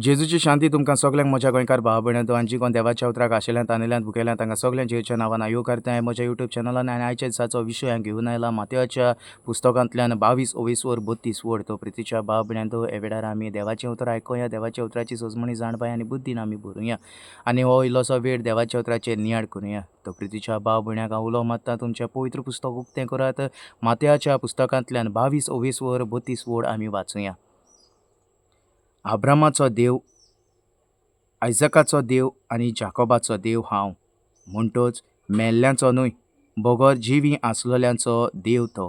जेजूची शांती तुमकां सगल्यांक म्हज्या गोंयकार भाव भयणांचो आनी जी कोण देवाच्या उतराक आशिल्ल्यान तांदल्यान भुकेल्यान तांकां सगळ्यांच्या जेजूच्या नांवान यो करताय म्हज्या यूट्यूब चॅनलान आनी आयच्या दिसाचो विशय हांव घेवन आयला मातयाच्या पुस्तकांतल्यान 22:32 वड तो प्रितीच्या भाव भयणांचो हे वेळार आमी देवाचें उतर आयकुया देवाच्या उतराची सोजमणी जाणपाय आनी बुद्दीन आमी बरोवया आनी हो इल्लोसो वेळ देवाच्या उतराचेर नियाळ करुया तो प्रितीच्या भाव भयणाक हांव उलो मात्ता तुमचें पवित्र पुस्तक उक्तें करात मातयाच्या पुस्तकांतल्यान 22:32 वड आमी वाचुया. अब्रामाचो देव, आयजकाचो देव आनी जाकोबाचो देव हांव म्हणटोच मेल्ल्यांचो न्हय बोगोर जिवी आसलोल्यांचो देव तो.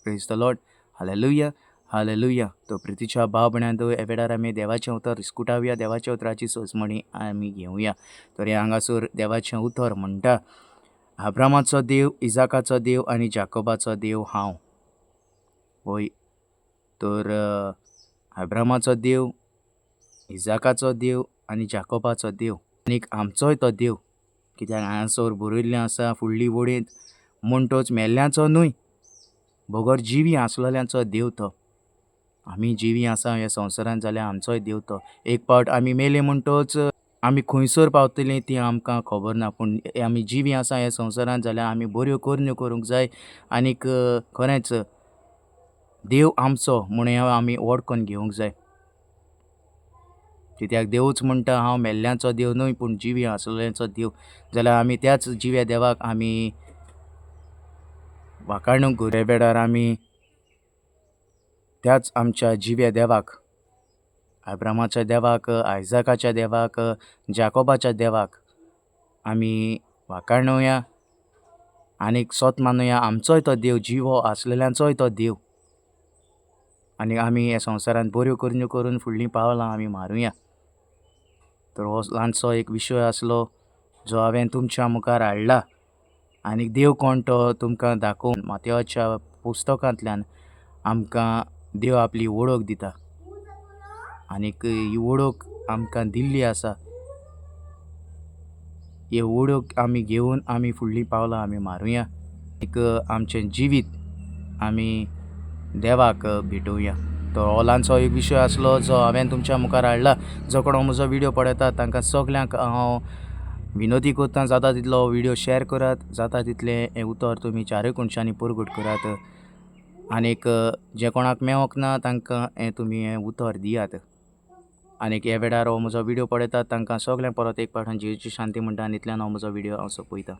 Praise the Lord. Hallelujah hallelujah. तो प्रितीच्या भाव भयणांचो हे वेळार आमी देवाचें उतर रिस्कुटावया देवाच्या उतराची सोजमणी आमी घेवया. तर हे हांगासर देवाचें उतर म्हणटा अब्रामाचो देव, इजाकाचो देव आनी जाकोबाचो देव हांव. वय तर अब्रामाचो देव, इजाकाचो देव आनी जाकोबाचो देव आनीक आमचोय तो देव कित्याक हांगासर बरयल्लें आसा फुडली वडींत म्हणटोच मेल्ल्यांचो न्हय बोगोर जिवी आसलोल्यांचो देव तो. आमी जिवी आसा ह्या संवसारांत जाल्यार आमचोय देव तो. एक पावट आमी मेले म्हणटोच आमी खंयसर पावतलीं ती आमकां खबर ना पूण आमी जिवी आसा ह्या संवसारांत जाल्यार आमी बऱ्यो करण्यो करूंक जाय आनीक खरेंच देव आमचो म्हूण हें आमी ओळखून घेवंक जाय कित्याक देवूच म्हणटा हांव मेल्ल्यांचो देव न्हय पूण जिवी आसलोल्यांचो देव. जाल्यार आमी त्याच जिव्या देवाक आमी वाखाणूंक ह्या वेळार आमी त्याच आमच्या जिव्या देवाक अब्रामाच्या देवाक, आयजाकाच्या देवाक, जाकोबाच्या देवाक आमी वाखाणुया आनीक सोत मानुया आमचोय तो देव जिवो आसलेल्यांचोय तो देव आनी आमी ह्या संवसारांत बऱ्यो करण्यो करून फुडलीं पावलां आमी मारुया. तर हो ल्हानसो एक विशय आसलो जो हांवें तुमच्या मुखार हाडला आनीक देव कोण तो तुमकां दाखोवन मातयाच्या पुस्तकांतल्यान आमकां देव आपली वळख दिता आनीक ही वळख आमकां दिल्ली आसा. ही वळख आमी घेवन आमी फुडलीं पावलां आमी मारुया आनीक आमचें जिवीत आमी देवाक भेटोवया. तो हो ल्हानसो एक विशय आसलो जो हांवें तुमच्या मुखार हाडला. जो कोण हो म्हजो विडियो पळयता तांकां सगल्यांक हांव विनोदी करतां जाता तितलो हो विडियो शॅर करात जाता तितलें हें उतर तुमी चारूय कोनशांनी परगट करात आनीक जे कोणाक मेळोंक ना तांकां हें तुमी हें उतर दियात आनीक ह्या वेळार हो म्हजो विडियो पळयतात तांकां सगल्यांक परत एक पावट जेजूची शांती म्हणटा आनी इतल्यान हो म्हजो विडियो हांव सोंपयतां.